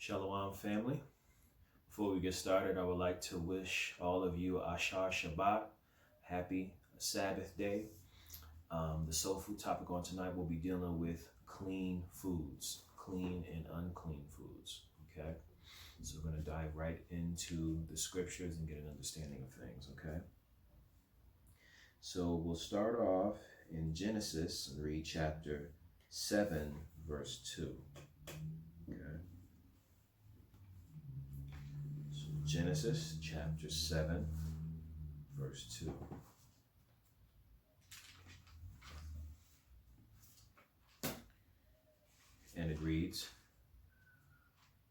Shalom, family. Before we get started, I would like to wish all of you Ashar Shabbat, happy Sabbath day. The soul food topic on tonight will be dealing with clean foods, clean and unclean foods. Okay, so we're going to dive right into the scriptures and get an understanding of things. Okay, so we'll start off in Genesis and read chapter 7, verse 2. Okay. Genesis chapter 7, verse 2. And it reads,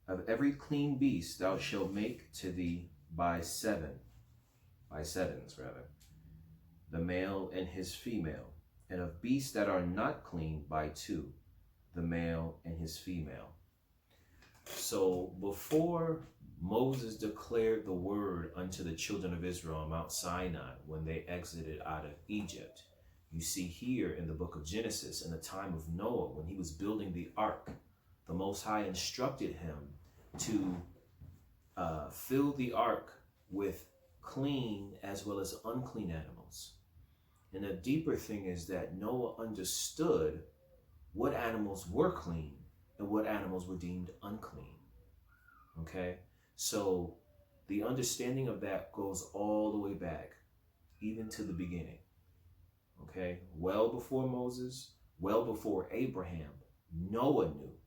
"Of every clean beast thou shalt make to thee by sevens, the male and his female, and of beasts that are not clean by two, the male and his female." So before Moses declared the word unto the children of Israel on Mount Sinai when they exited out of Egypt, you see here in the book of Genesis, in the time of Noah, when he was building the ark, the Most High instructed him to fill the ark with clean as well as unclean animals. And the deeper thing is that Noah understood what animals were clean and what animals were deemed unclean. Okay? So the understanding of that goes all the way back, even to the beginning. Okay? Well before Moses, well before Abraham, Noah knew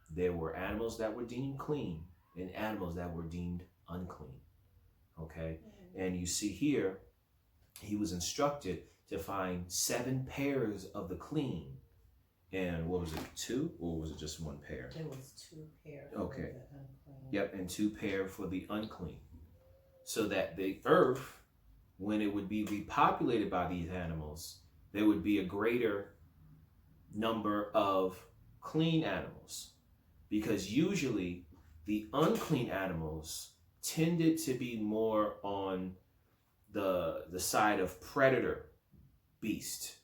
there were animals that were deemed clean and animals that were deemed unclean. Okay? And you see here, he was instructed to find 7 pairs of the clean. And what was it, 2? Or was it just 1 pair? It was 2 pairs. Okay. Yep, and 2 pair for the unclean. So that the earth, when it would be repopulated by these animals, there would be a greater number of clean animals. Because usually the unclean animals tended to be more on the side of predator beast.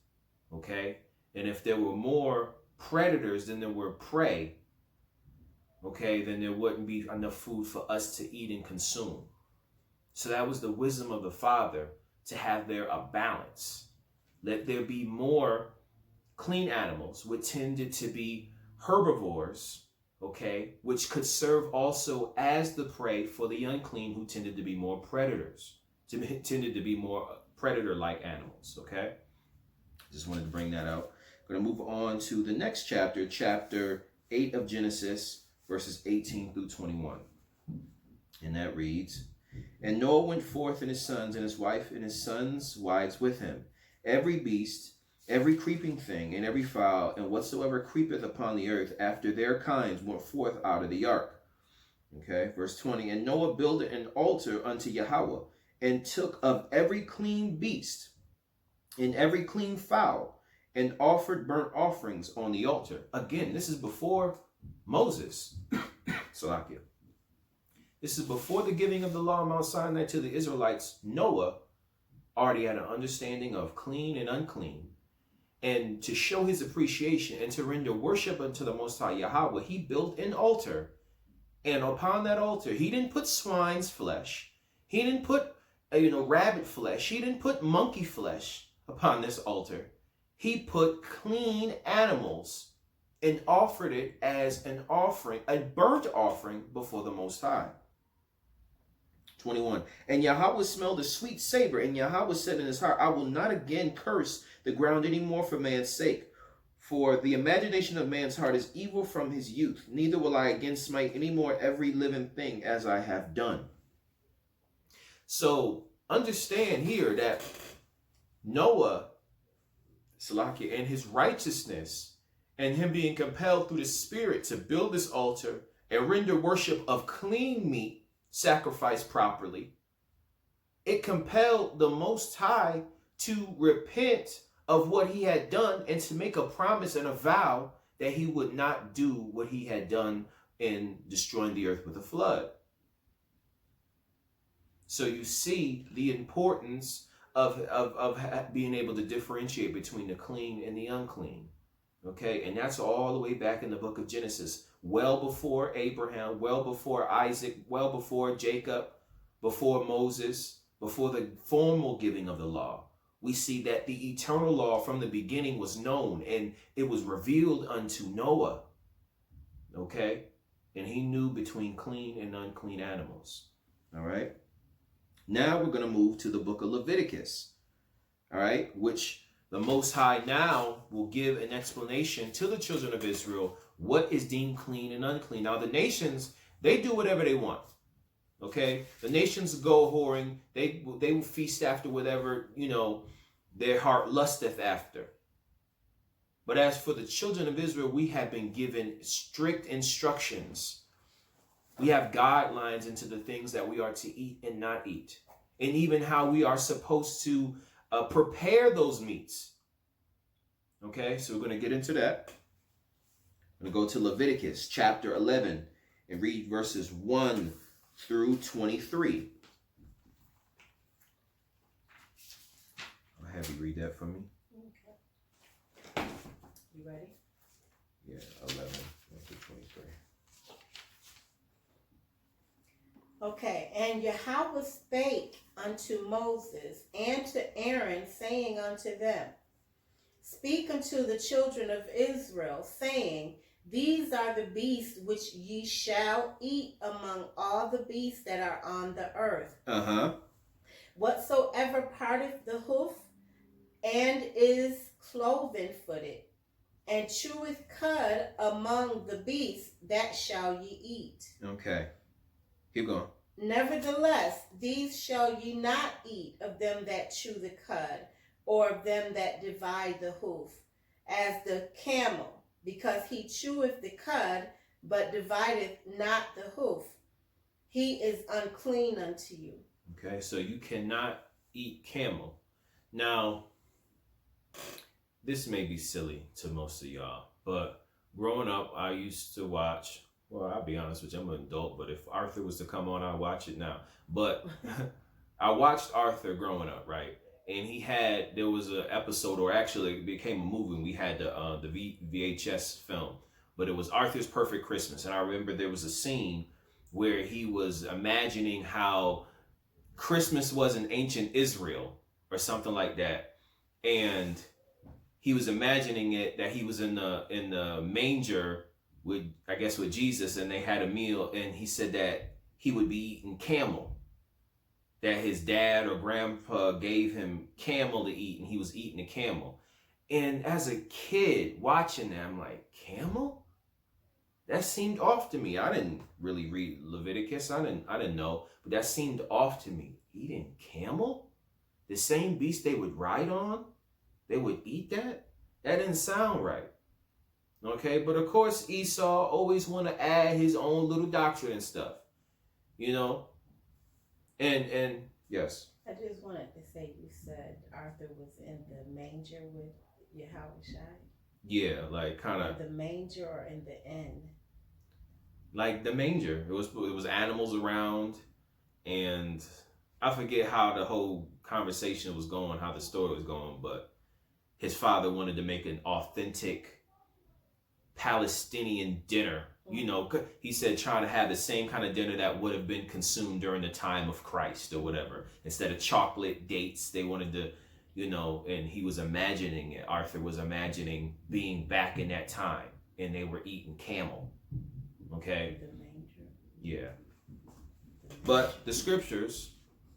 Okay? And if there were more predators than there were prey, okay, then there wouldn't be enough food for us to eat and consume. So that was the wisdom of the Father, to have there a balance. Let there be more clean animals, which tended to be herbivores, okay, which could serve also as the prey for the unclean, who tended to be more predators, tended to be more predator-like animals, okay? Just wanted to bring that out. We're going to move on to the next chapter, chapter 8 of Genesis, verses 18 through 21. And that reads, "And Noah went forth, and his sons, and his wife, and his sons' wives with him. Every beast, every creeping thing, and every fowl, and whatsoever creepeth upon the earth, after their kinds, went forth out of the ark." Okay, verse 20. "And Noah builded an altar unto Yahweh, and took of every clean beast, and every clean fowl, and offered burnt offerings on the altar." Again, this is before Moses. Salakia. This is before the giving of the law on Mount Sinai to the Israelites. Noah already had an understanding of clean and unclean. And to show his appreciation and to render worship unto the Most High Yahweh, he built an altar. And upon that altar, he didn't put swine's flesh. He didn't put, rabbit flesh. He didn't put monkey flesh upon this altar. He put clean animals and offered it as an offering, a burnt offering before the Most High. 21. "And Yahweh smelled a sweet savor, and Yahweh said in his heart, I will not again curse the ground any more for man's sake. For the imagination of man's heart is evil from his youth. Neither will I again smite any more every living thing as I have done." So understand here that Noah, Salakia, and his righteousness, and him being compelled through the Spirit to build this altar and render worship of clean meat sacrificed properly, it compelled the Most High to repent of what he had done and to make a promise and a vow that he would not do what he had done in destroying the earth with a flood. So you see the importance of being able to differentiate between the clean and the unclean. Okay, and that's all the way back in the book of Genesis well before Abraham, well before Isaac, well before Jacob, before Moses, before the formal giving of the law. We see that the eternal law from the beginning was known, and it was revealed unto Noah. Okay? And he knew between clean and unclean animals. All right? Now we're going to move to the book of Leviticus. All right? Which the Most High now will give an explanation to the children of Israel what is deemed clean and unclean. Now the nations, they do whatever they want. Okay? The nations go whoring. They will feast after whatever, their heart lusteth after. But as for the children of Israel, we have been given strict instructions. We have guidelines into the things that we are to eat and not eat. And even how we are supposed to prepare those meats. Okay, so we're going to get into that. I'm going to go to Leviticus chapter 11 and read verses 1 through 23. I'll have you read that for me. Okay. You ready? Yeah, 11 through 23. Okay, and Yahweh spake unto Moses and to Aaron, saying unto them, Speak unto the children of Israel, saying, These are the beasts which ye shall eat among all the beasts that are on the earth. Whatsoever parteth the hoof, and is cloven-footed, and cheweth cud among the beasts, that shall ye eat. Okay. Keep going. Nevertheless, these shall ye not eat of them that chew the cud, or of them that divide the hoof, as the camel, because he cheweth the cud, but divideth not the hoof. He is unclean unto you. Okay, so you cannot eat camel. Now, this may be silly to most of y'all, but growing up, I used to watch, well, I'll be honest with you, I'm an adult, but if Arthur was to come on, I'd watch it now. But I watched Arthur growing up, right? And there was an episode, or actually it became a movie, and we had the VHS film, but it was Arthur's Perfect Christmas. And I remember there was a scene where he was imagining how Christmas was in ancient Israel or something like that. And he was imagining it that he was in the manger with Jesus, and they had a meal, and he said that he would be eating camel. That his dad or grandpa gave him camel to eat, and he was eating a camel. And as a kid watching that, I'm like, camel? That seemed off to me. I didn't really read Leviticus. I didn't know, but that seemed off to me. Eating camel? The same beast they would ride on? They would eat that? That didn't sound right. Okay, but of course Esau always want to add his own little doctrine and stuff. And yes. I just wanted to say, you said Arthur was in the manger with Yahweh. Yeah, like kind of the manger or in the inn. Like the manger. It was animals around, and I forget how the whole conversation was going, how the story was going, but his father wanted to make an authentic Palestinian dinner. He said trying to have the same kind of dinner that would have been consumed during the time of Christ or whatever. Instead of chocolate dates, they wanted to, and he was imagining it. Arthur was imagining being back in that time, and they were eating camel. Okay? The manger. Yeah. But the scriptures,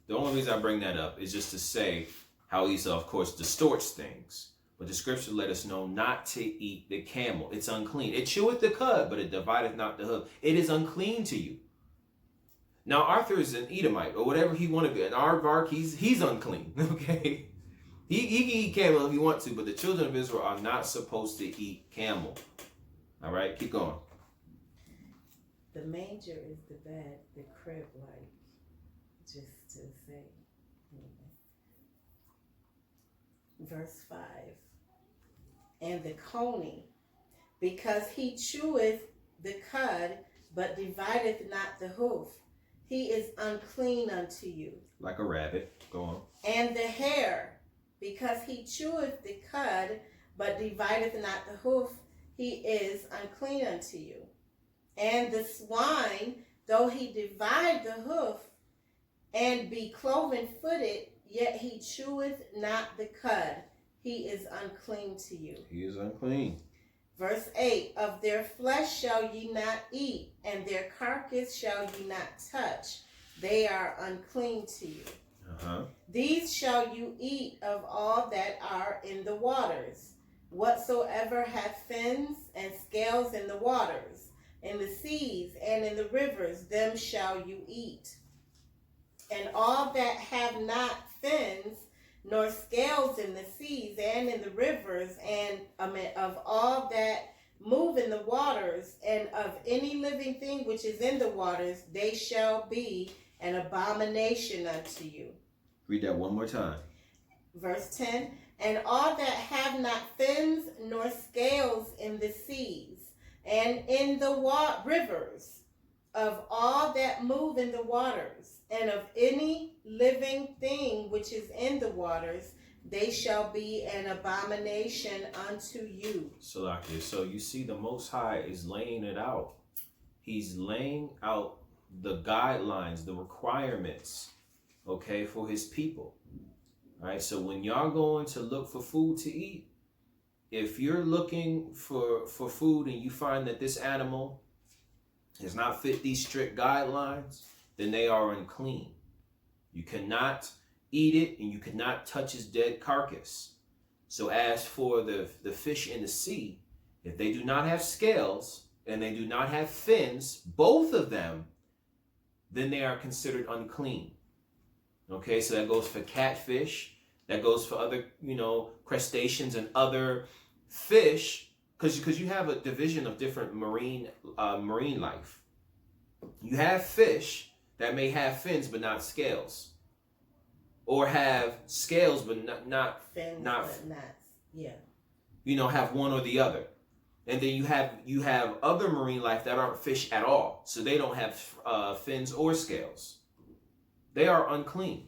the only reason I bring that up is just to say how Esau, of course, distorts things. But the scripture let us know not to eat the camel. It's unclean. It cheweth the cud, but it divideth not the hoof. It is unclean to you. Now, Arthur is an Edomite, or whatever he want to be. An aardvark, he's unclean, okay? He can eat camel if he wants to, but the children of Israel are not supposed to eat camel. All right, keep going. The manger is the bed, the crib, like, just to say. Verse 5. And the coney, because he cheweth the cud, but divideth not the hoof. He is unclean unto you. Like a rabbit. Go on. And the hare, because he cheweth the cud, but divideth not the hoof. He is unclean unto you. And the swine, though he divide the hoof, and be cloven footed, yet he cheweth not the cud. He is unclean to you. He is unclean. Verse 8, of their flesh shall ye not eat, and their carcass shall ye not touch. They are unclean to you. These shall you eat of all that are in the waters. Whatsoever hath fins and scales in the waters, in the seas and in the rivers, them shall you eat. And all that have not fins nor scales in the seas and in the rivers, and of all that move in the waters, and of any living thing which is in the waters, they shall be an abomination unto you. Read that one more time. Verse 10, and all that have not fins nor scales in the seas and in the rivers, of all that move in the waters, and of any living thing which is in the waters, they shall be an abomination unto you. Salakia. So you see, the Most High is laying it out. He's laying out the guidelines, the requirements, okay, for his people. All right. So when y'all going to look for food to eat, if you're looking for food and you find that this animal does not fit these strict guidelines, then they are unclean. You cannot eat it, and you cannot touch his dead carcass. So as for the fish in the sea, if they do not have scales and they do not have fins, both of them, then they are considered unclean. Okay, so that goes for catfish, that goes for other, crustaceans and other fish, because you have a division of different marine life. You have fish that may have fins but not scales, or have scales but not fins, not but not, yeah. Have one or the other. And then you have other marine life that aren't fish at all, so they don't have fins or scales. They are unclean.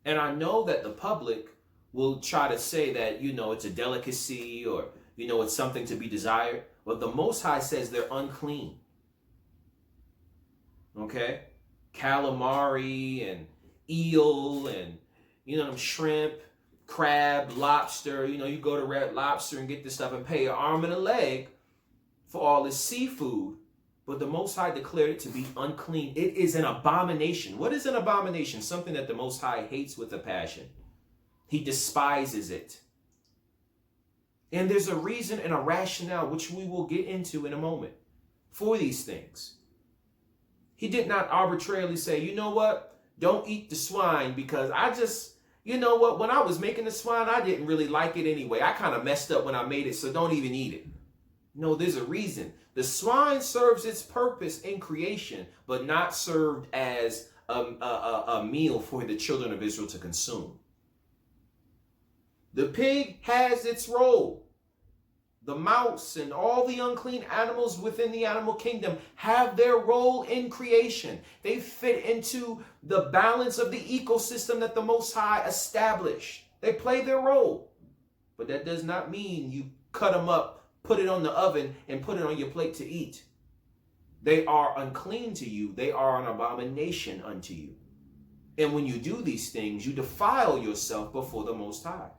And I know that the public will try to say that, it's a delicacy, or, it's something to be desired. But the Most High says they're unclean. Okay? Calamari and eel and, them shrimp, crab, lobster. You go to Red Lobster and get this stuff and pay an arm and a leg for all this seafood. But the Most High declared it to be unclean. It is an abomination. What is an abomination? Something that the Most High hates with a passion. He despises it. And there's a reason and a rationale, which we will get into in a moment, for these things. He did not arbitrarily say, you know what? Don't eat the swine, because when I was making the swine, I didn't really like it anyway. I kind of messed up when I made it, so don't even eat it. No, there's a reason. The swine serves its purpose in creation, but not served as a meal for the children of Israel to consume. The pig has its role. The mouse and all the unclean animals within the animal kingdom have their role in creation. They fit into the balance of the ecosystem that the Most High established. They play their role. But that does not mean you cut them up, put it on the oven, and put it on your plate to eat. They are unclean to you. They are an abomination unto you. And when you do these things, you defile yourself before the Most High.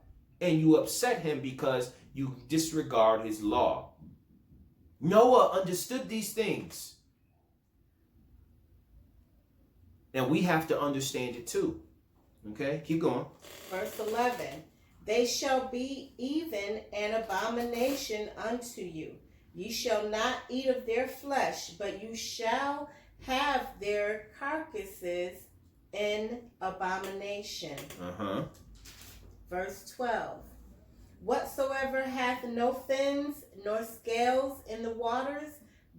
And you upset him because you disregard his law. Noah understood these things. And we have to understand it too. Okay, keep going. Verse 11. They shall be even an abomination unto you. Ye shall not eat of their flesh, but you shall have their carcasses in abomination. Verse 12. Whatsoever hath no fins nor scales in the waters,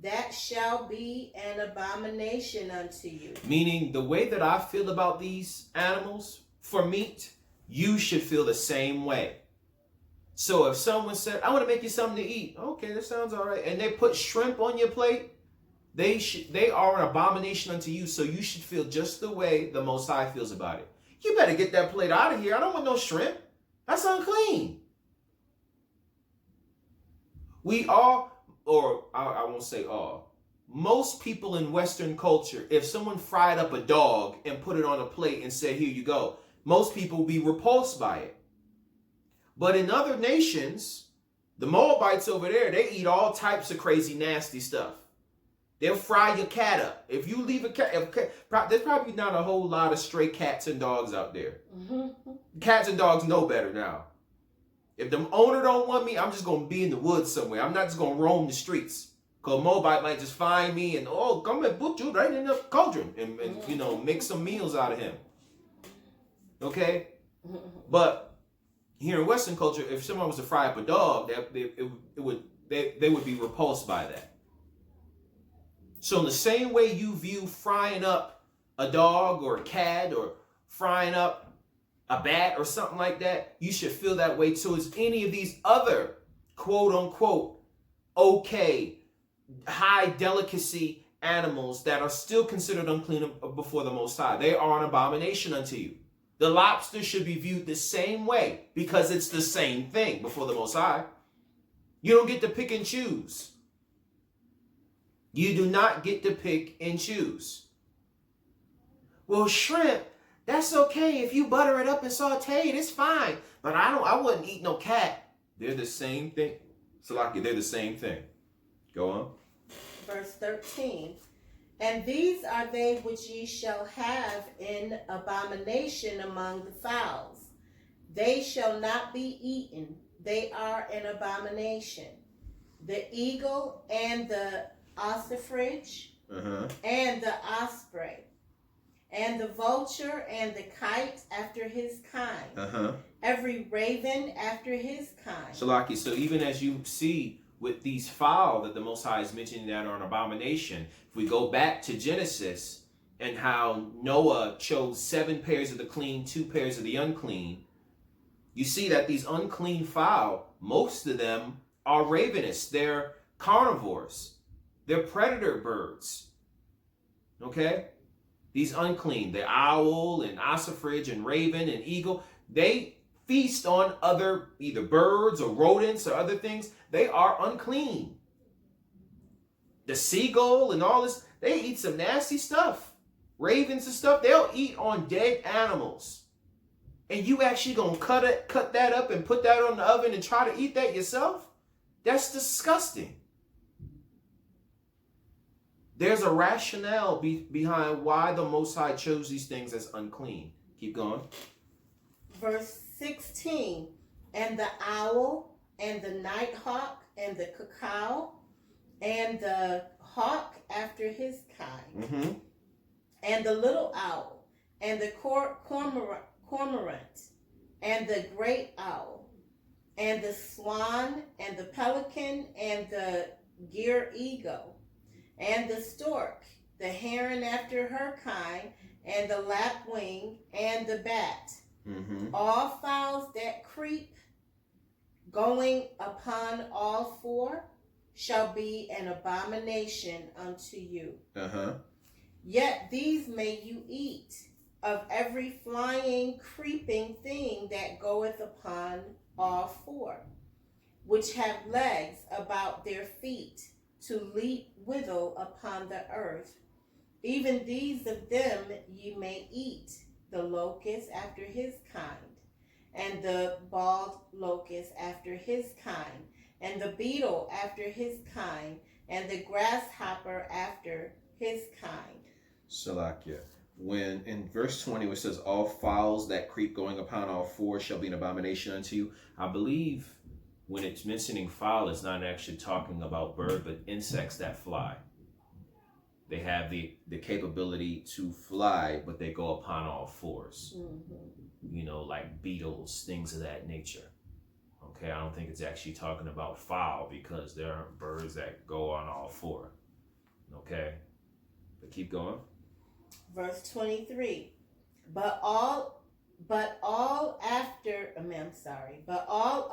that shall be an abomination unto you. Meaning, the way that I feel about these animals for meat, you should feel the same way. So if someone said, I want to make you something to eat. Okay, that sounds all right. And they put shrimp on your plate, they are an abomination unto you. So you should feel just the way the Most High feels about it. You better get that plate out of here. I don't want no shrimp. That's unclean. We all, or I won't say all, most people in Western culture, if someone fried up a dog and put it on a plate and said, here you go, most people would be repulsed by it. But in other nations, the Moabites over there, they eat all types of crazy, nasty stuff. They'll fry your cat up. If you leave a cat, there's probably not a whole lot of stray cats and dogs out there. Cats and dogs know better now. If the owner don't want me, I'm just going to be in the woods somewhere. I'm not just going to roam the streets. Because Moabite might just find me and, come and put you right in the cauldron and make some meals out of him. Okay? But here in Western culture, if someone was to fry up a dog, they would be repulsed by that. So in the same way you view frying up a dog or a cat or frying up a bat or something like that, you should feel that way towards any of these other quote unquote okay, high delicacy animals that are still considered unclean before the Most High. They are an abomination unto you. The lobster should be viewed the same way because it's the same thing before the Most High. You don't get to pick and choose. You do not get to pick and choose. Well, shrimp, that's okay. If you butter it up and saute it, it's fine. But I wouldn't eat no cat. They're the same thing. Salaki, they're the same thing. Go on. Verse 13. And these are they which ye shall have in abomination among the fowls. They shall not be eaten. They are an abomination. The eagle and the ostrich and the osprey and the vulture and the kite after his kind. Every raven after his kind. Shalaki, so even as you see with these fowl that the Most High is mentioning that are an abomination, if we go back to Genesis and how Noah chose 7 pairs of the clean, 2 pairs of the unclean, you see that these unclean fowl, most of them are ravenous. They're carnivores. They're predator birds. Okay? These unclean, the owl and ostrich and raven and eagle, they feast on other either birds or rodents or other things. They are unclean. The seagull and all this, they eat some nasty stuff. Ravens and stuff, they'll eat on dead animals. And you actually gonna cut that up and put that on the oven and try to eat that yourself? That's disgusting. There's a rationale behind why the Most High chose these things as unclean. Keep going. Verse 16. And the owl and the nighthawk and the cuckoo and the hawk after his kind and the little owl and the cormorant and the great owl and the swan and the pelican and the gier eagle and the stork, the heron after her kind, and the lapwing, and the bat. All fowls that creep, going upon all 4, shall be an abomination unto you. Yet these may you eat, of every flying, creeping thing that goeth upon all 4, which have legs about their feet, to leap withal upon the earth. Even these of them ye may eat, the locust after his kind, and the bald locust after his kind, and the beetle after his kind, and the grasshopper after his kind. Salakia. When in verse 20 it says, all fowls that creep going upon all 4 shall be an abomination unto you, I believe when it's mentioning fowl, it's not actually talking about bird, but insects that fly. They have the capability to fly, but they go upon all 4s. Like beetles, things of that nature. Okay, I don't think it's actually talking about fowl because there are birds that go on all 4. Okay, but keep going. Verse 23. But all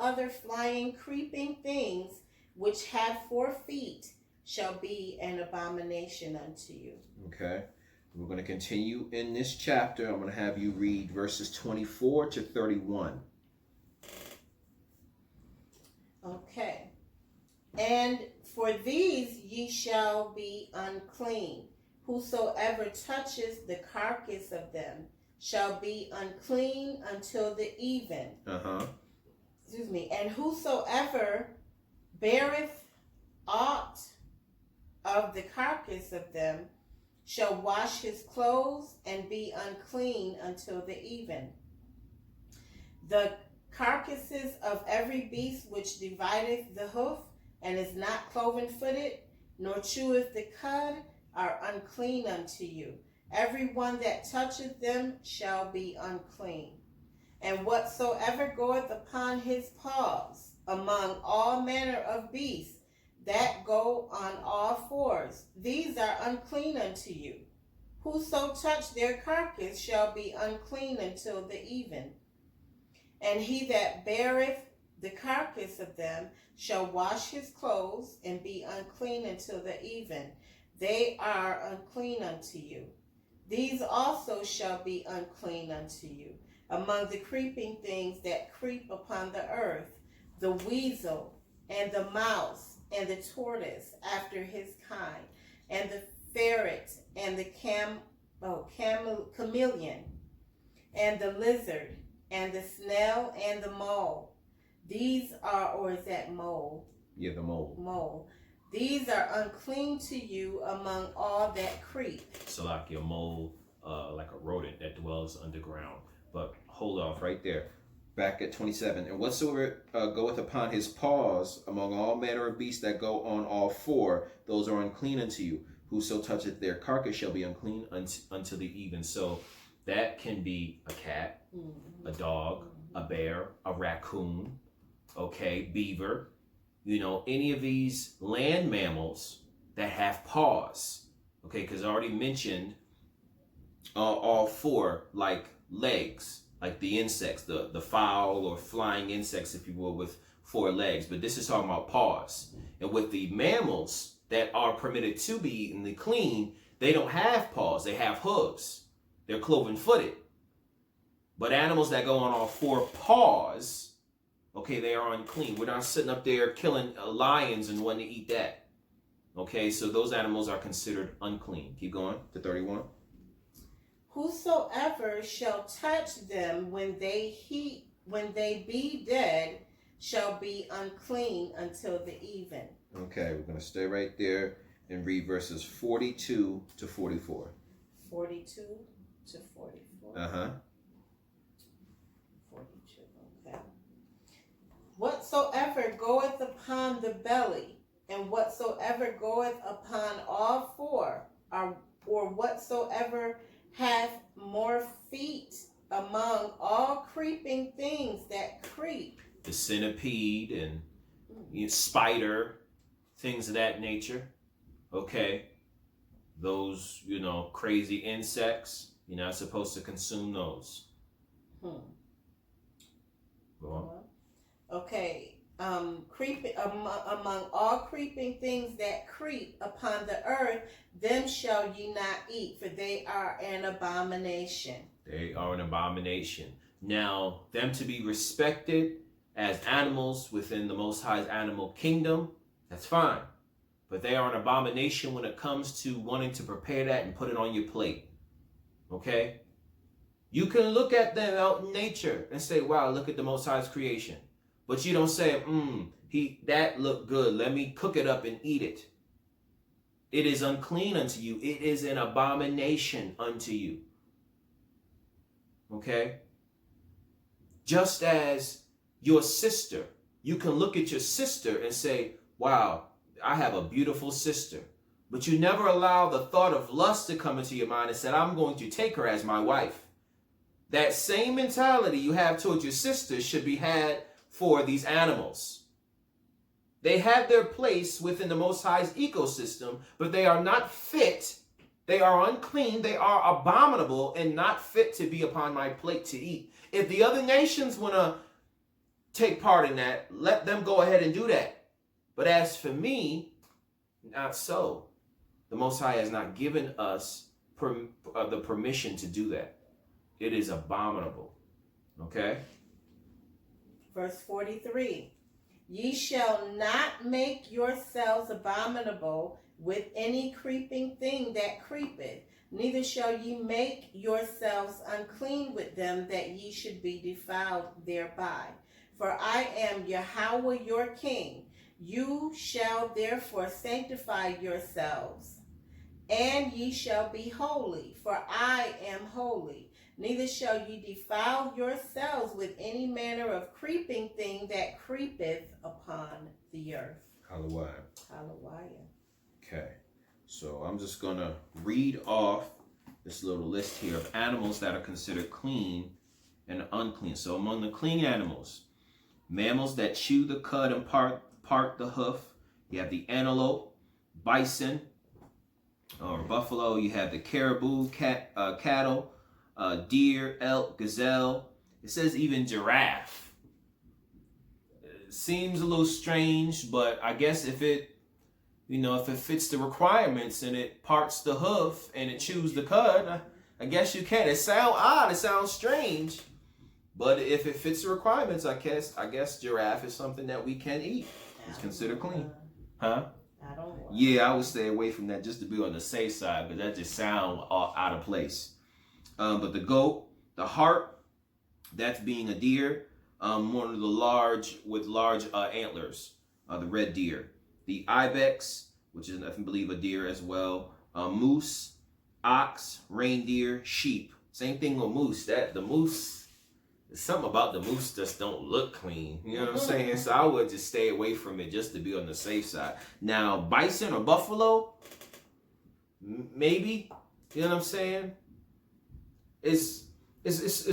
other flying, creeping things which have 4 feet shall be an abomination unto you. Okay. We're going to continue in this chapter. I'm going to have you read verses 24 to 31. Okay. And For these ye shall be unclean. Whosoever touches the carcass of them shall be unclean until the even. Excuse me. And whosoever beareth aught of the carcass of them shall wash his clothes and be unclean until the even. The carcasses of every beast which divideth the hoof, and is not cloven-footed, nor cheweth the cud, are unclean unto you. Every one that toucheth them shall be unclean. And whatsoever goeth upon his paws among all manner of beasts that go on all fours, these are unclean unto you. Whoso touch their carcass shall be unclean until the even. And he that beareth the carcass of them shall wash his clothes and be unclean until the even. They are unclean unto you. These also shall be unclean unto you. Among the creeping things that creep upon the earth, the weasel and the mouse and the tortoise after his kind, and the ferret and the chameleon, and the lizard and the snail and the mole. These are, or is that mole? Yeah, the mole. Mole. These are unclean to you among all that creep. So like your mole, like a rodent that dwells underground. But hold off right there. Back at 27. And whatsoever goeth upon his paws among all manner of beasts that go on all four, those are unclean unto you. Whoso toucheth their carcass shall be unclean unto the even. So that can be a cat, a dog, a bear, a raccoon, okay, beaver, any of these land mammals that have paws, okay, because I already mentioned all four, like legs, like the insects, the fowl or flying insects, if you will, with 4 legs. But this is talking about paws. And with the mammals that are permitted to be eaten, the clean, they don't have paws, they have hooves. They're cloven-footed. But animals that go on all 4 paws, okay, they are unclean. We're not sitting up there killing lions and wanting to eat that. Okay, so those animals are considered unclean. Keep going to 31. Whosoever shall touch them when they be dead shall be unclean until the even. Okay, we're going to stay right there and read verses 42 to 44. 42 to 44. 42, okay. Whatsoever goeth upon the belly, and whatsoever goeth upon all 4, or whatsoever hath more feet among all creeping things that creep. The centipede and spider, things of that nature. Okay. Those, crazy insects, you're not supposed to consume those. Go on. Okay. Creeping among all creeping things that creep upon the earth, them shall ye not eat, for they are an abomination. They are an abomination. Now, them to be respected as animals within the Most High's animal kingdom, that's fine. But they are an abomination when it comes to wanting to prepare that and put it on your plate. Okay? You can look at them out in nature and say, wow, look at the Most High's creation. But you don't say, that looked good. Let me cook it up and eat it. It is unclean unto you. It is an abomination unto you. Okay? Just as your sister, you can look at your sister and say, wow, I have a beautiful sister. But you never allow the thought of lust to come into your mind and said, I'm going to take her as my wife. That same mentality you have towards your sister should be had for these animals. They have their place within the Most High's ecosystem, but they are not fit. They are unclean. They are abominable and not fit to be upon my plate to eat. If the other nations want to take part in that, let them go ahead and do that. But as for me, not so. The Most High has not given us the permission to do that. It is abominable. Okay? Verse 43. Ye shall not make yourselves abominable with any creeping thing that creepeth, neither shall ye make yourselves unclean with them, that ye should be defiled thereby. For I am Yahweh your King. You shall therefore sanctify yourselves, and ye shall be holy, for I am holy. Neither shall ye defile yourselves with any manner of creeping thing that creepeth upon the earth. Hallelujah. Hallelujah. Okay, so I'm just gonna read off this little list here of animals that are considered clean and unclean. So among the clean animals, mammals that chew the cud and part the hoof, you have the antelope, bison, or buffalo. You have the caribou, cattle, deer, elk, gazelle. It says even giraffe. It seems a little strange, but I guess if it fits the requirements and it parts the hoof and it chews the cud, I guess you can. It sounds odd. It sounds strange. But if it fits the requirements, I guess giraffe is something that we can eat. It's considered clean. Huh? I don't want. Yeah, I would stay away from that just to be on the safe side, but that just sounds out of place. But the goat, the hart, that's being a deer, one of the large antlers, the red deer. The ibex, which is I believe a deer as well. Moose, ox, reindeer, sheep. Same thing with moose. The moose. Something about the moose just don't look clean. You know what I'm saying? So I would just stay away from it just to be on the safe side. Now, bison or buffalo, maybe. You know what I'm saying? It's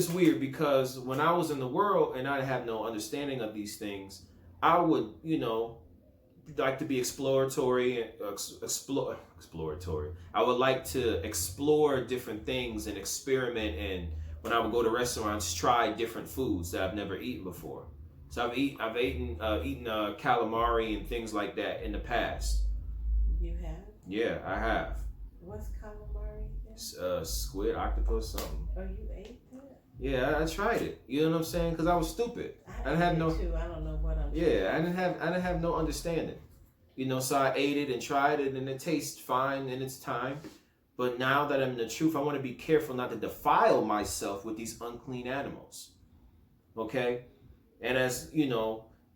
weird because when I was in the world and I had no understanding of these things, I would, like to be exploratory and exploratory. I would like to explore different things and experiment, and when I would go to restaurants, try different foods that I've never eaten before. So I've eaten calamari and things like that in the past. You have? Yeah, I have. What's calamari again? Squid, octopus, something. Oh, you ate that? Yeah, I tried it. You know what I'm saying? Because I was stupid. I didn't have no. Too. I don't know what I'm. Yeah, I didn't have no understanding. So I ate it and tried it, and it tastes fine in its time. But now that I'm in the truth, I want to be careful not to defile myself with these unclean animals. Okay? And as,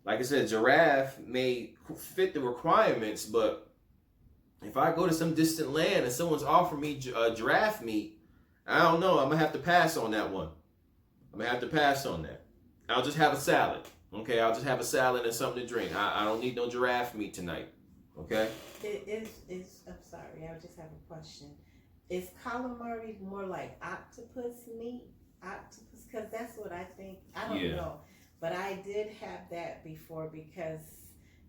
like I said, giraffe may fit the requirements, but if I go to some distant land and someone's offering me giraffe meat, I don't know. I'm going to have to pass on that one. I'm going to have to pass on that. I'll just have a salad. Okay? I'll just have a salad and something to drink. I don't need no giraffe meat tonight. Okay? I'm sorry. I just have a question. Is calamari more like octopus meat? Octopus? Because that's what I think. I don't know. But I did have that before because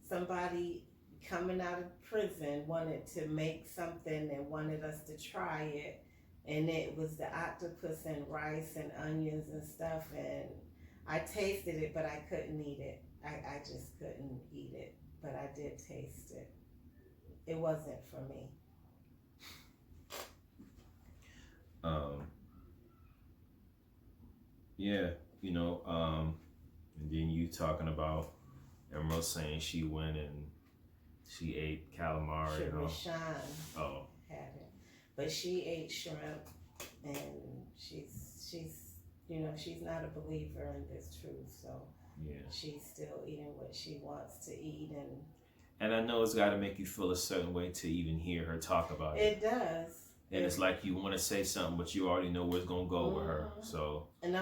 somebody coming out of prison wanted to make something and wanted us to try it. And it was the octopus and rice and onions and stuff. And I tasted it, but I couldn't eat it. I just couldn't eat it. But I did taste it. It wasn't for me. And then you talking about Emerald saying she went and she ate calamari. Rashawn had it, but she ate shrimp, and she's not a believer in this truth, so she's still eating what she wants to eat, and I know it's got to make you feel a certain way to even hear her talk about it. It does. And it's like you want to say something, but you already know where it's gonna go with her. So. And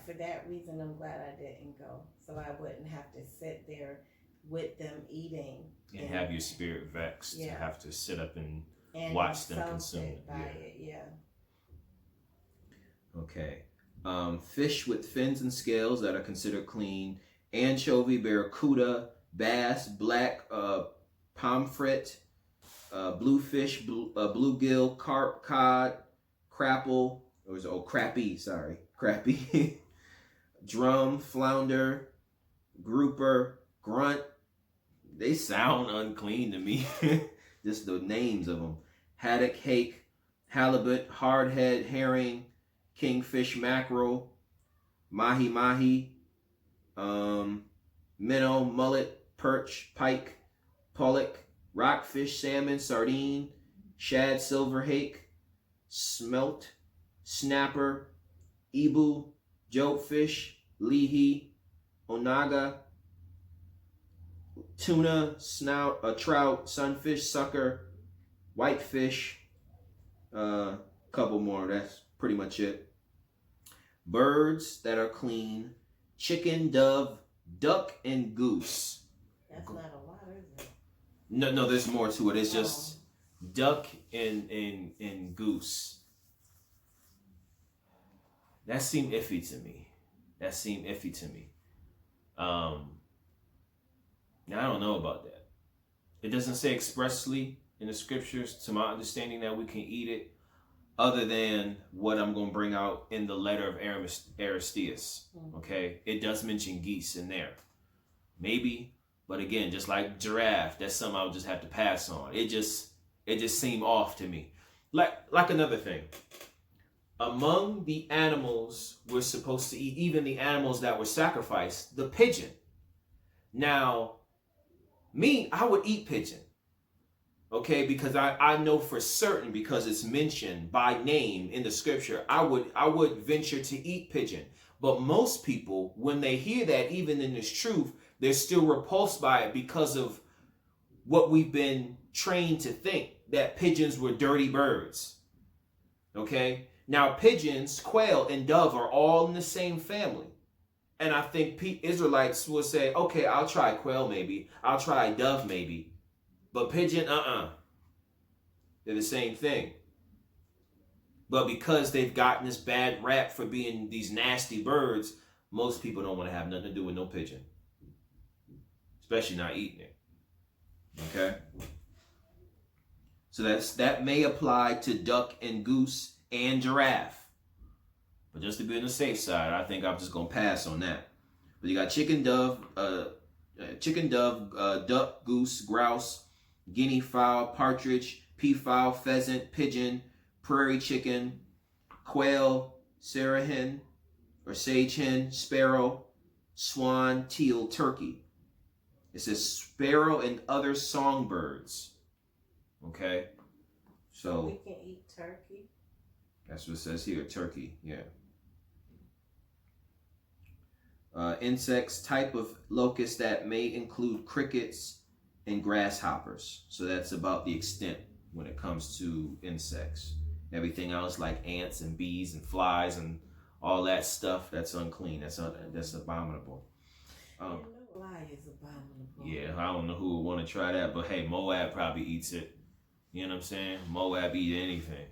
for that reason, I'm glad I didn't go, so I wouldn't have to sit there with them eating and have your spirit vexed to have to sit up and watch them consume it. Okay. Fish with fins and scales that are considered clean: anchovy, barracuda, bass, black pomfret, bluefish, bluegill, carp, cod, crappie, crappie, drum, flounder, grouper, grunt. They sound unclean to me. Just the names of them: haddock, hake, halibut, hardhead, herring, kingfish, mackerel, mahi mahi, minnow, mullet, perch, pike, pollock, rockfish, salmon, sardine, shad, silver hake, smelt, snapper, ebu, jokefish, leahy, onaga, tuna, snout, trout, sunfish, sucker, whitefish, couple more. That's pretty much it. Birds that are clean: chicken, dove, duck, and goose. That's not a lot, is it? No, there's more to it. It's just duck and goose. That seemed iffy to me. Now I don't know about that. It doesn't say expressly in the scriptures, to my understanding, that we can eat it, other than what I'm going to bring out in the letter of Aristeas. Okay, it does mention geese in there, maybe, but again, just like giraffe, that's something I'll just have to pass on. It just seemed off to me. Like another thing. Among the animals we're supposed to eat, even the animals that were sacrificed, the pigeon. Now, I would eat pigeon. Okay, because I know for certain, because it's mentioned by name in the scripture, I would venture to eat pigeon. But most people, when they hear that, even in this truth, they're still repulsed by it because of what we've been trained to think, that pigeons were dirty birds. Okay? Now, pigeons, quail, and dove are all in the same family. And I think Israelites will say, okay, I'll try quail maybe. I'll try dove maybe. But pigeon, They're the same thing. But because they've gotten this bad rap for being these nasty birds, most people don't want to have nothing to do with no pigeon. Especially not eating it. Okay? So that may apply to duck and goose and giraffe. But just to be on the safe side, I think I'm just going to pass on that. But you got chicken, dove, duck, goose, grouse, guinea fowl, partridge, peafowl, pheasant, pigeon, prairie chicken, quail, sarah hen or sage hen, sparrow, swan, teal, turkey. It says sparrow and other songbirds. Okay? So we can eat turkey. That's what it says here, turkey, yeah. Insects, type of locust that may include crickets and grasshoppers. So that's about the extent when it comes to insects. Everything else like ants and bees and flies and all that stuff, that's unclean. That's abominable. No fly is abominable. Yeah, I don't know who would want to try that, but hey, Moab probably eats it. You know what I'm saying? Moab eat anything.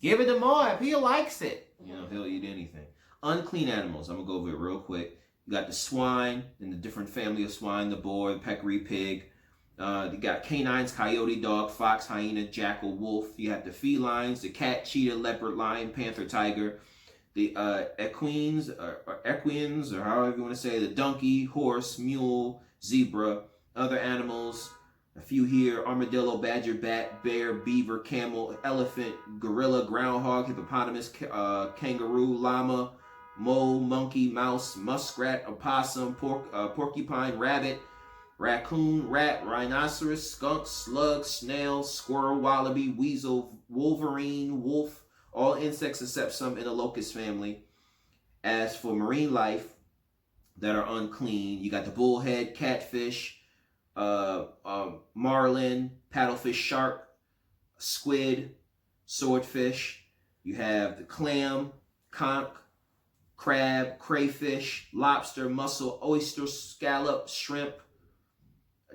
Give it to Moab. He likes it. You know, he'll eat anything. Unclean animals. I'm going to go over it real quick. You got the swine and the different family of swine, the boar, the peccary pig. You got canines, coyote, dog, fox, hyena, jackal, wolf. You have the felines, the cat, cheetah, leopard, lion, panther, tiger. The equines, or however you want to say, the donkey, horse, mule, zebra. Other animals, a few here: armadillo, badger, bat, bear, beaver, camel, elephant, gorilla, groundhog, hippopotamus, kangaroo, llama, mole, monkey, mouse, muskrat, opossum, porcupine, rabbit, raccoon, rat, rhinoceros, skunk, slug, snail, squirrel, wallaby, weasel, wolverine, wolf, all insects except some in the locust family. As for marine life that are unclean, you got the bullhead, catfish, marlin, paddlefish, shark, squid, swordfish. You have the clam, conch, crab, crayfish, lobster, mussel, oyster, scallop, shrimp,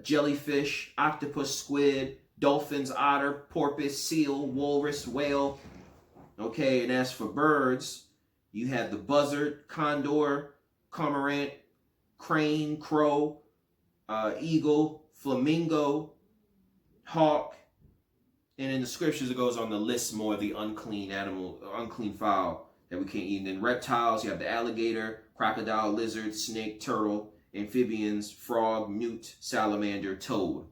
jellyfish, octopus, squid, dolphins, otter, porpoise, seal, walrus, whale. Okay, and as for birds, you have the buzzard, condor, cormorant, crane, crow, eagle, flamingo, hawk. And in the scriptures, it goes on to list more of the unclean animal, unclean fowl that we can't eat. And then reptiles, you have the alligator, crocodile, lizard, snake, turtle, amphibians, frog, newt, salamander, toad.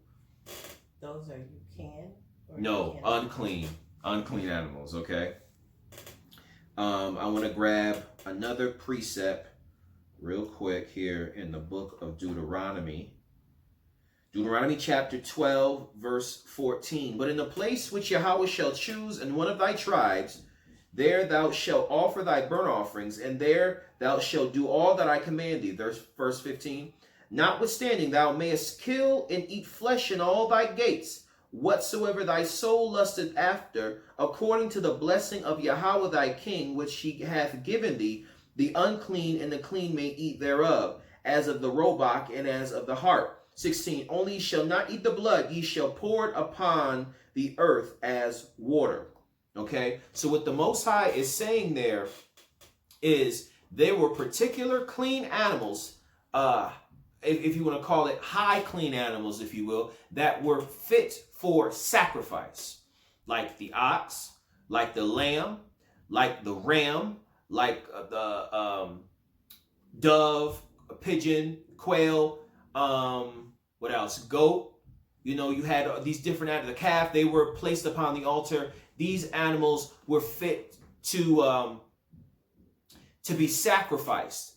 Those are you can? No, unclean. Unclean animals, okay? I want to grab another precept real quick here in the book of Deuteronomy. Deuteronomy chapter 12, verse 14. But in the place which Yahweh shall choose in one of thy tribes, there thou shalt offer thy burnt offerings, and there thou shalt do all that I command thee. Verse 15. Notwithstanding, thou mayest kill and eat flesh in all thy gates, whatsoever thy soul lusteth after, according to the blessing of Yahweh thy king, which he hath given thee. The unclean and the clean may eat thereof, as of the roebuck and as of the hart. 16. Only ye shall not eat the blood, ye shall pour it upon the earth as water. Okay, so what the Most High is saying is there were particular clean animals, if you want to call it high clean animals, if you will, that were fit for sacrifice, like the ox, like the lamb, like the ram, like the dove, pigeon, quail, what else? Goat. You know, you had these different animals. The calf, they were placed upon the altar. These animals were fit to be sacrificed.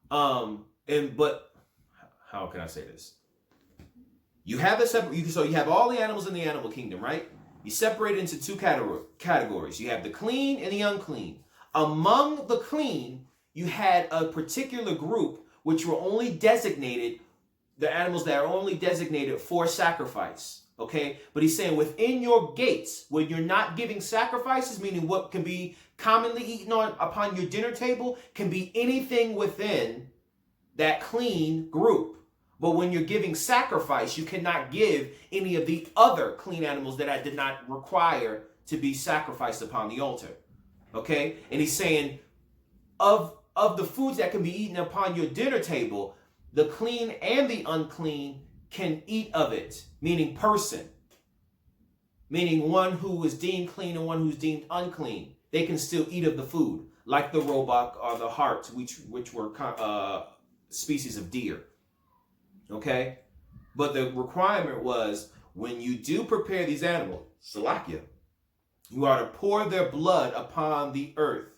But how can I say this? You have so you have all the animals in the animal kingdom, right? You separate it into two categories. You have the clean and the unclean. Among the clean, you had a particular group which were only designated, the animals that are only designated for sacrifice. Okay, but he's saying within your gates, when you're not giving sacrifices, meaning what can be commonly eaten upon your dinner table, can be anything within that clean group. But when you're giving sacrifice, you cannot give any of the other clean animals that I did not require to be sacrificed upon the altar. Okay, and he's saying of the foods that can be eaten upon your dinner table, the clean and the unclean can eat of it, meaning person, meaning one who is deemed clean and one who's deemed unclean. They can still eat of the food, like the roebuck or the hart, which were species of deer. Okay, but the requirement was when you do prepare these animals, Salakia, you are to pour their blood upon the earth.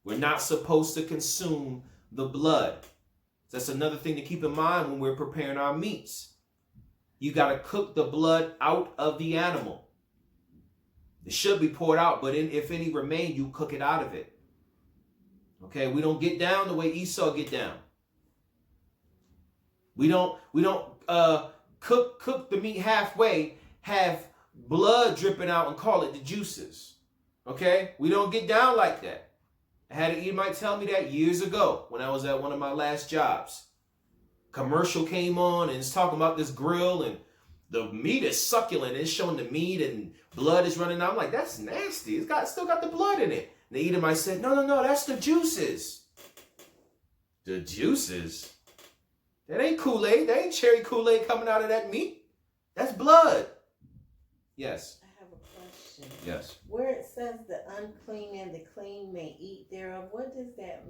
We're not supposed to consume the blood. That's another thing to keep in mind when we're preparing our meats. You got to cook the blood out of the animal. It should be poured out, but if any remain, you cook it out of it. Okay, we don't get down the way Esau get down. We don't cook the meat halfway, have blood dripping out and call it the juices. Okay, we don't get down like that. I had an Edomite tell me that years ago when I was at one of my last jobs. Commercial came on and it's talking about this grill and the meat is succulent. It's showing the meat and blood is running out. I'm like, that's nasty. It's still got the blood in it. And the Edomite said, no, that's the juices. The juices? That ain't Kool-Aid. That ain't cherry Kool-Aid coming out of that meat. That's blood. Yes. I have a question. Yes. Where it says the unclean and the clean may eat thereof, what is that?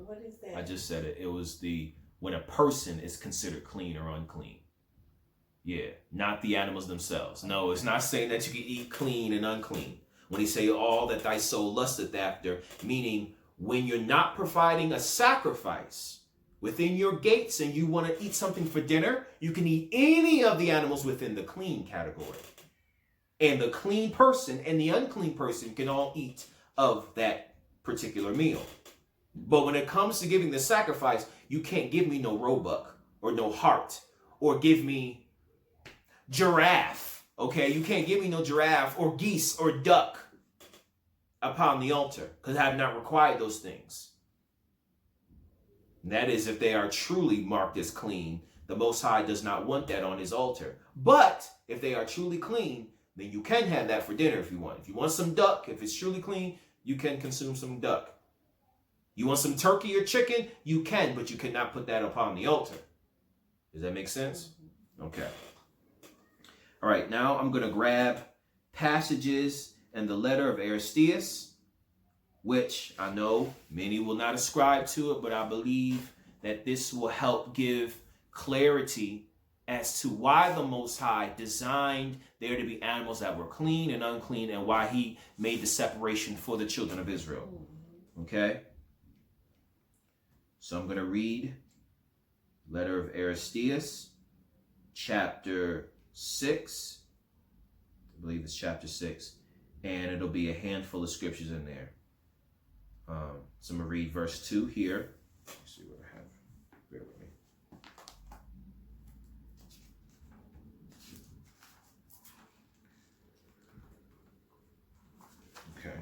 I just said it. It was when a person is considered clean or unclean. Yeah, not the animals themselves. No, it's not saying that you can eat clean and unclean. When he say all that thy soul lusteth after, meaning when you're not providing a sacrifice within your gates and you want to eat something for dinner, you can eat any of the animals within the clean category. And the clean person and the unclean person can all eat of that particular meal. But when it comes to giving the sacrifice, you can't give me no roebuck or no hart or give me giraffe. Okay, you can't give me no giraffe or geese or duck upon the altar because I have not required those things. And that is if they are truly marked as clean. The Most High does not want that on his altar. But if they are truly clean, then you can have that for dinner if you want. If you want some duck, if it's truly clean, you can consume some duck. You want some turkey or chicken, you can, but you cannot put that upon the altar. Does that make sense? Okay. All right, now I'm going to grab passages in the letter of Aristeas, which I know many will not ascribe to it, but I believe that this will help give clarity as to why the Most High designed there to be animals that were clean and unclean and why he made the separation for the children of Israel. Okay? So I'm going to read letter of Aristeas, chapter 6. I believe it's chapter 6. And it'll be a handful of scriptures in there. So I'm going to read verse 2 here. Let's see what I have. Bear with me. Okay.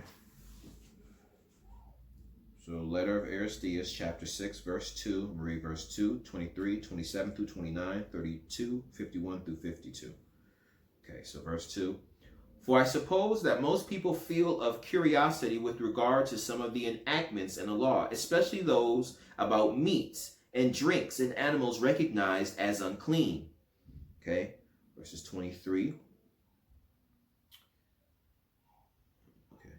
So letter of Aristeas, chapter 6, verse 2. Read verse 2, 23, 27 through 29, 32, 51 through 52. Okay, so verse 2. For I suppose that most people feel of curiosity with regard to some of the enactments in the law, especially those about meats and drinks and animals recognized as unclean. Okay, verses 23. Okay.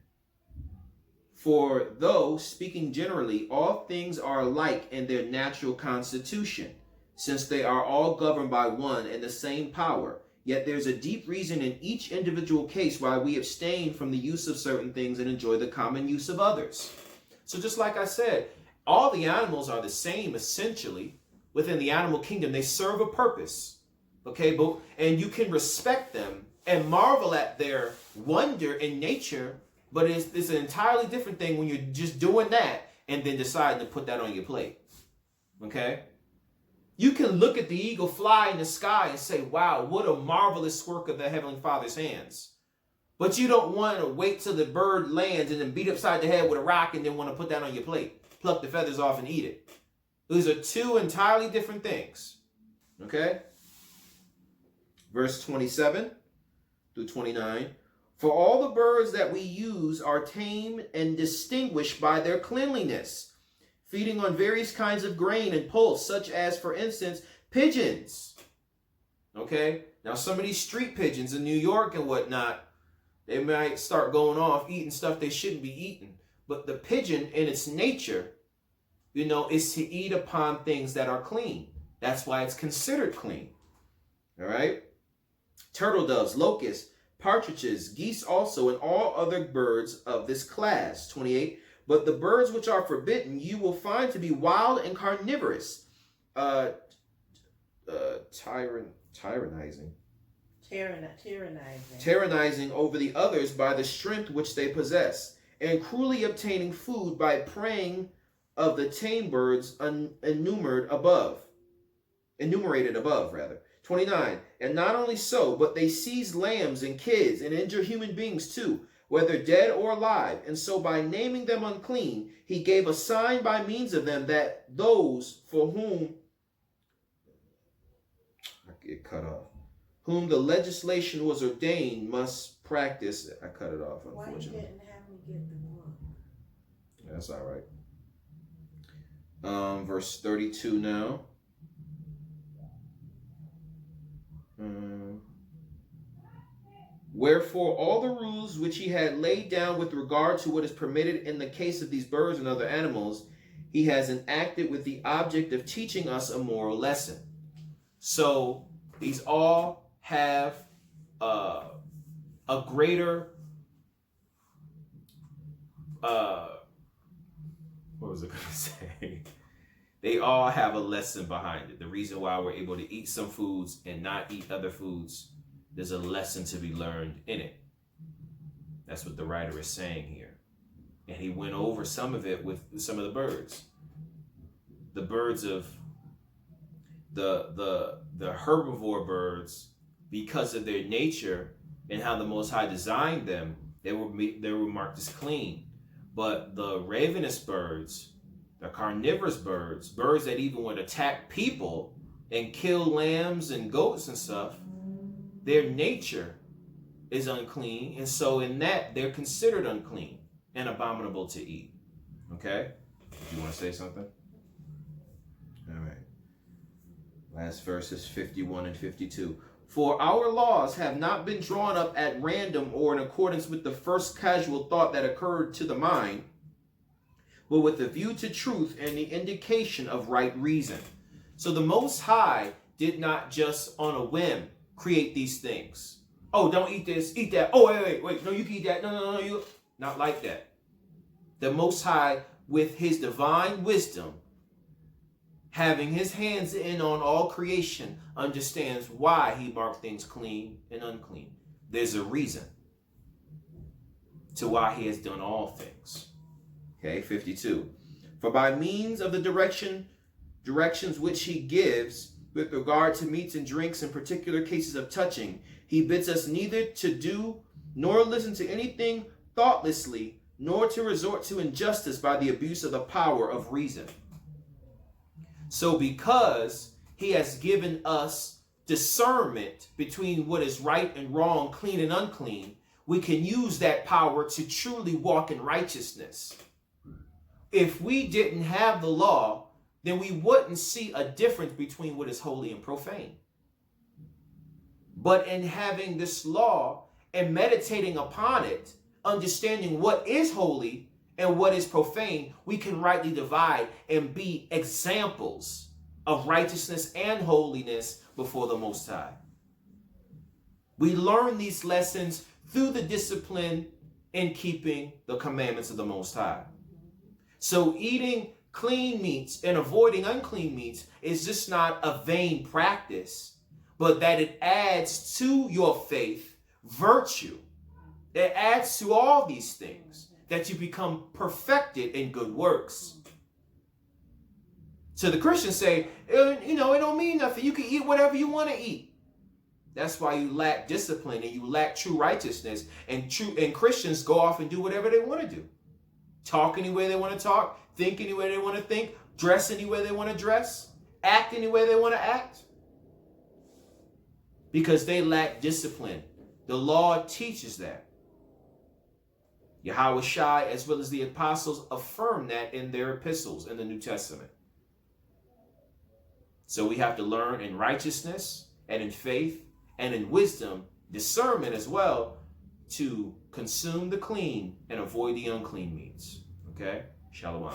For though, speaking generally, all things are alike in their natural constitution, since they are all governed by one and the same power, yet there's a deep reason in each individual case why we abstain from the use of certain things and enjoy the common use of others. So just like I said, all the animals are the same essentially within the animal kingdom. They serve a purpose, okay? And you can respect them and marvel at their wonder in nature, but it's an entirely different thing when you're just doing that and then deciding to put that on your plate, okay? You can look at the eagle fly in the sky and say, wow, what a marvelous work of the Heavenly Father's hands. But you don't want to wait till the bird lands and then beat upside the head with a rock and then want to put that on your plate, pluck the feathers off and eat it. These are two entirely different things. Okay? Verse 27 through 29. For all the birds that we use are tamed and distinguished by their cleanliness, feeding on various kinds of grain and pulse, such as, for instance, pigeons. Okay? Now, some of these street pigeons in New York and whatnot, they might start going off eating stuff they shouldn't be eating. But the pigeon, in its nature, is to eat upon things that are clean. That's why it's considered clean. All right? Turtle doves, locusts, partridges, geese also, and all other birds of this class. 28. But the birds which are forbidden you will find to be wild and carnivorous, tyrannizing over the others by the strength which they possess, and cruelly obtaining food by preying of the tame birds enumerated above. 29. And not only so, but they seize lambs and kids and injure human beings too, whether dead or alive, and so by naming them unclean, he gave a sign by means of them that those for whom whom the legislation was ordained must practice. I cut it off, unfortunately. Why you didn't have me get the book? That's all right. Verse 32 now. Wherefore all the rules which he had laid down with regard to what is permitted in the case of these birds and other animals, he has enacted with the object of teaching us a moral lesson. So these all have a greater, what was I going to say? They all have a lesson behind it. The reason why we're able to eat some foods and not eat other foods, there's a lesson to be learned in it. That's what the writer is saying here. And he went over some of it with some of the birds. The birds of the herbivore birds, because of their nature and how the Most High designed them, they were marked as clean. But the ravenous birds, the carnivorous birds, birds that even would attack people and kill lambs and goats and stuff, their nature is unclean, and so in that they're considered unclean and abominable to eat. Okay? Do you want to say something? All right. Last verses 51 and 52. For our laws have not been drawn up at random or in accordance with the first casual thought that occurred to the mind, but with a view to truth and the indication of right reason. So the Most High did not just on a whim create these things. Oh, don't eat this, eat that. Oh, wait. No, you can eat that. No, you. Not like that. The Most High, with his divine wisdom, having his hands in on all creation, understands why he marked things clean and unclean. There's a reason to why he has done all things. Okay, 52. For by means of the directions which he gives with regard to meats and drinks in particular cases of touching, he bids us neither to do nor listen to anything thoughtlessly, nor to resort to injustice by the abuse of the power of reason. So because he has given us discernment between what is right and wrong, clean and unclean, we can use that power to truly walk in righteousness. If we didn't have the law, then we wouldn't see a difference between what is holy and profane. But in having this law and meditating upon it, understanding what is holy and what is profane, we can rightly divide and be examples of righteousness and holiness before the Most High. We learn these lessons through the discipline in keeping the commandments of the Most High. So eating clean meats and avoiding unclean meats is just not a vain practice, but that it adds to your faith virtue. It adds to all these things, that you become perfected in good works. So the Christians say, it don't mean nothing. You can eat whatever you want to eat. That's why you lack discipline and you lack true righteousness. And Christians go off and do whatever they want to do. Talk any way they want to talk, think any way they want to think, dress any way they want to dress, act any way they want to act. Because they lack discipline. The law teaches that. Yahweh Shai, as well as the apostles, affirm that in their epistles in the New Testament. So we have to learn in righteousness and in faith and in wisdom, discernment as well, to consume the clean and avoid the unclean meats. Okay? Shalom.